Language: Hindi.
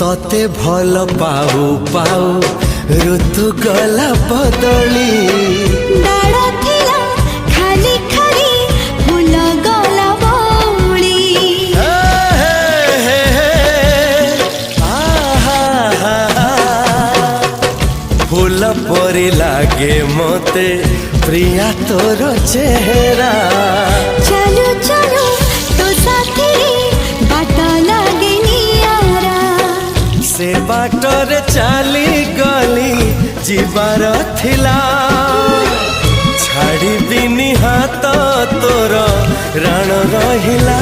तते भल पाऊ पाऊ ऋतु गला बदली डाड़ थिला खाली खाली फूल गला बौली फूल परी लागे मते प्रिया तोर चेहरा चलो चलो तो साथी बाट लागे नियारा से बाटर चली गली जीवार थिला छाड़ी बिनी हाथ तोर राण रहिला।